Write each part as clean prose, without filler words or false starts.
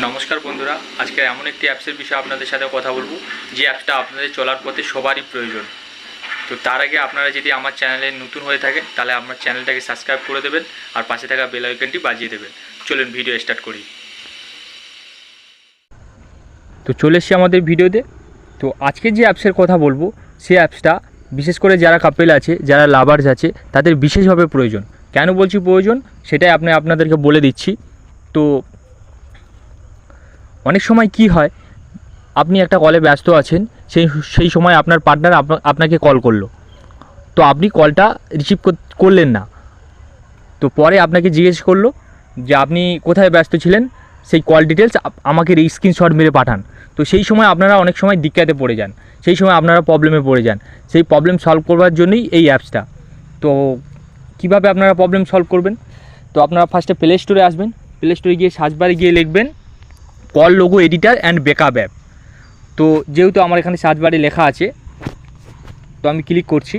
নমস্কার বন্ধুরা, আজকে এমন একটি অ্যাপসের বিষয়ে আপনাদের সাথে কথা বলবো যে অ্যাপসটা আপনাদের চলার পথে সবারই প্রয়োজন। তো তার আগে আপনারা যদি আমার চ্যানেলে নতুন হয়ে থাকেন তাহলে আমার চ্যানেলটাকে সাবস্ক্রাইব করে দেবেন আর পাশে থাকা বেল আইকনটি বাজিয়ে দেবেন। চলুন ভিডিও স্টার্ট করি। তো চলে এসেছি আমাদের ভিডিওতে। তো আজকে যে অ্যাপসের কথা বলবো সেই অ্যাপসটা বিশেষ করে যারা কাপেল আছে, যারা লাভার্স আছে, তাদের বিশেষভাবে প্রয়োজন। কেন বলছি প্রয়োজন সেটাই আপনাদেরকে বলে দিচ্ছি। তো অনেক সময় কি হয়, আপনি একটা কলে ব্যস্ত আছেন, সেই সময় আপনার পার্টনার আপনাকে কল করলো, তো আপনি কলটা রিসিভ করলেন না। তো পরে আপনাকে জিজ্ঞেস করলো যে আপনি কোথায় ব্যস্ত ছিলেন, সেই কল ডিটেলস আমাকে স্ক্রিনশট মেরে পাঠান। তো সেই সময় আপনারা অনেক সময় দিক্কতে পড়ে যান, সেই সময় আপনারা প্রবলেমে পড়ে যান। সেই প্রবলেম সলভ করবার জন্যই এই অ্যাপসটা। তো কীভাবে আপনারা প্রবলেম সলভ করবেন, তো আপনারা ফার্স্টে প্লে স্টোরে আসবেন। প্লে স্টোরে গিয়ে সার্চ বারে গিয়ে লিখবেন call logo editor and backup app. তো যেহেতু আমার এখানে সার্চ বারে লেখা আছে, তো আমি ক্লিক করছি।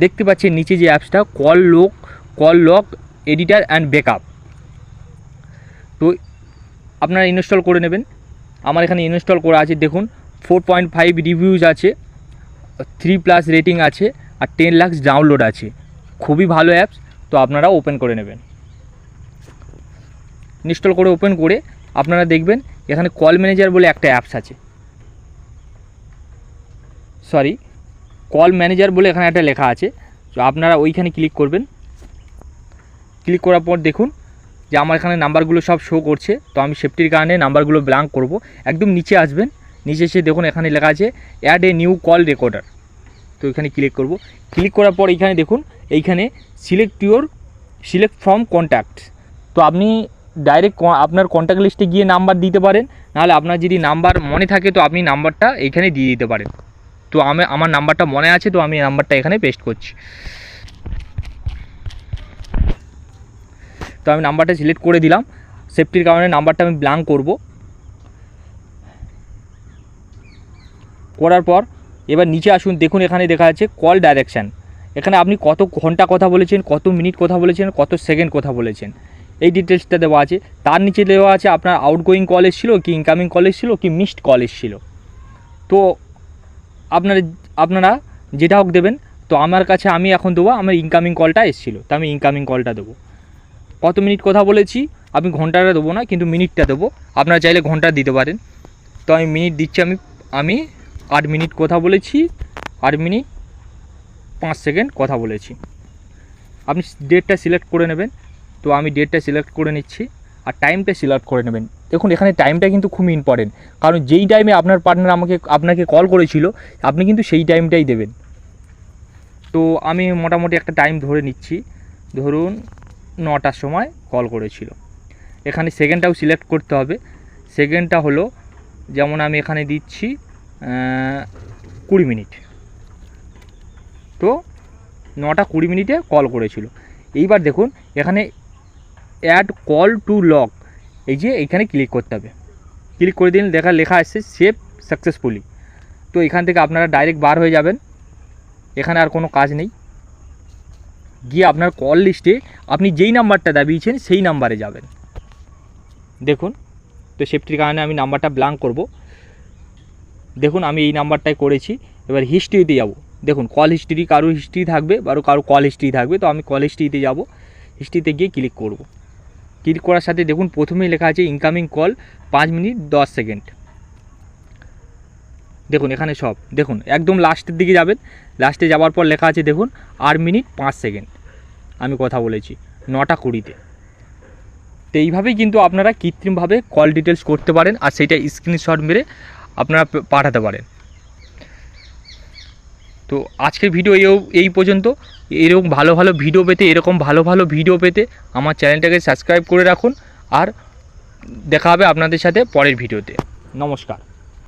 দেখতে পাচ্ছেন নিচে যে অ্যাপসটা call log editor and backup, তো আপনারা ইনস্টল করে নেবেন। আমার এখানে ইনস্টল করা আছে। দেখুন 4.5 রিভিউজ আছে, 3+ রেটিং আছে আর 10 লাখ ডাউনলোড আছে। খুবই ভালো অ্যাপস, তো আপনারা ওপেন করে নেবেন। ইনস্টল করে ওপেন করে আপনারা দেখবেন এখানে কল ম্যানেজার বলে একটা অ্যাপস আছে, কল ম্যানেজার বলে এখানে একটা লেখা আছে। তো আপনারা ওইখানে ক্লিক করবেন। ক্লিক করার পর দেখুন যে আমার এখানে নাম্বারগুলো সব শো করছে। তো আমি সেফটির কারণে নাম্বারগুলো ব্ল্যাঙ্ক করব। একদম নিচে আসবেন, নিচে এসে দেখুন এখানে লেখা আছে add a new call recorder. তো এখানে ক্লিক করব। ক্লিক করার পর এইখানে দেখুন এইখানে সিলেক্ট ফ্রম কন্ট্যাক্ট। তো আপনি ডাইরেক্ট আপনার কন্ট্যাক্ট লিস্টে গিয়ে নাম্বার দিতে পারেন, নাহলে আপনার যদি নাম্বার মনে থাকে তো আপনি নাম্বারটা এইখানে দিয়ে দিতে পারেন। তো আমার নাম্বারটা মনে আছে, তো আমি নাম্বারটা এখানে পেস্ট করছি। তো আমি নাম্বারটা সিলেক্ট করে দিলাম। সেফটির কারণে নাম্বারটা আমি ব্ল্যাঙ্ক করব। করার পর এবার নিচে আসুন, দেখুন এখানে দেখা যাচ্ছে কল ডাইরেকশান। এখানে আপনি কত ঘন্টা কথা বলেছেন, কত মিনিট কথা বলেছেন, কত সেকেন্ড কথা বলেছেন, এই ডিটেলসটা দেওয়া আছে। তার নিচে দেওয়া আছে আপনার আউটগোয়িং কল এসেছিলো কি ইনকামিং কল এসেছিলো কি মিসড কল এসেছিলো। তো আপনারা যেটা হোক দেবেন। তো আমার কাছে আমি এখন দেবো আমার ইনকামিং কলটা এসেছিলো, তো আমি ইনকামিং কলটা দেবো। কত মিনিট কথা বলেছি, আমি ঘন্টাটা দেবো না, কিন্তু মিনিটটা দেবো। আপনারা চাইলে ঘন্টা দিতে পারেন। তো আমি মিনিট দিচ্ছি। আমি 8 মিনিট কথা বলেছি, 8 মিনিট 5 সেকেন্ড কথা বলেছি। আপনি ডেটটা সিলেক্ট করে নেবেন। তো আমি ডেটটা সিলেক্ট করে নিচ্ছি আর টাইমটা সিলেক্ট করে নেবেন। দেখুন এখানে টাইমটা কিন্তু খুব ইম্পর্টেন্ট, কারণ যেই টাইমে আপনার পার্টনার আপনাকে কল করেছিল আপনি কিন্তু সেই টাইমটাই দেবেন। তো আমি মোটামুটি একটা টাইম ধরে নিচ্ছি, ধরুন 9টার সময় কল করেছিল। এখানে সেকেন্ডটাও সিলেক্ট করতে হবে। সেকেন্ডটা হলো যেমন আমি এখানে দিচ্ছি 20 মিনিট। তো 9:20 মিনিটে কল করেছিল। এইবার দেখুন এখানে অ্যাড কল টু লগ, এইখানে ক্লিক করতে হবে। ক্লিক করে দিন, লেখা আসছে সেভ সাকসেসফুলি। তো এখান থেকে আপনারা ডাইরেক্ট বার হয়ে যাবেন। এখানে আর কোনো কাজ নেই। গিয়ে আপনার কল লিস্টে আপনি যেই নাম্বারটা দাবিয়েছেন সেই নাম্বারে যাবেন। দেখুন, তো সেফটির কারণে আমি নাম্বারটা ব্ল্যাঙ্ক করব। দেখুন আমি এই নাম্বারটাই করেছি। এবার হিস্ট্রিতে যাব। দেখুন কল হিস্ট্রি, কারো হিস্ট্রি থাকবে কারো কল হিস্ট্রি থাকবে। তো আমি কল হিস্ট্রিতে যাব। হিস্ট্রিতে গিয়ে ক্লিক করব। ক্লিক করার সাথে দেখুন প্রথমেই লেখা আছে ইনকামিং কল 5 মিনিট 10 সেকেন্ড। দেখুন এখানে সব দেখুন একদম লাস্টের দিকে যাবেন। লাস্টে যাওয়ার পর লেখা আছে দেখুন 8 মিনিট 5 সেকেন্ড আমি কথা বলেছি 9:20-তে। তো এইভাবেই কিন্তু আপনারা কৃত্রিমভাবে কল ডিটেলস করতে পারেন আর সেইটা স্ক্রিনশট মেরে আপনারা পাঠাতে পারেন। তো আজকের ভিডিও এই পর্যন্ত। এরকম ভালো ভিডিও পেতে আমার চ্যানেলটাকে সাবস্ক্রাইব করে রাখুন। আর দেখা হবে আপনাদের সাথে পরের ভিডিওতে। নমস্কার।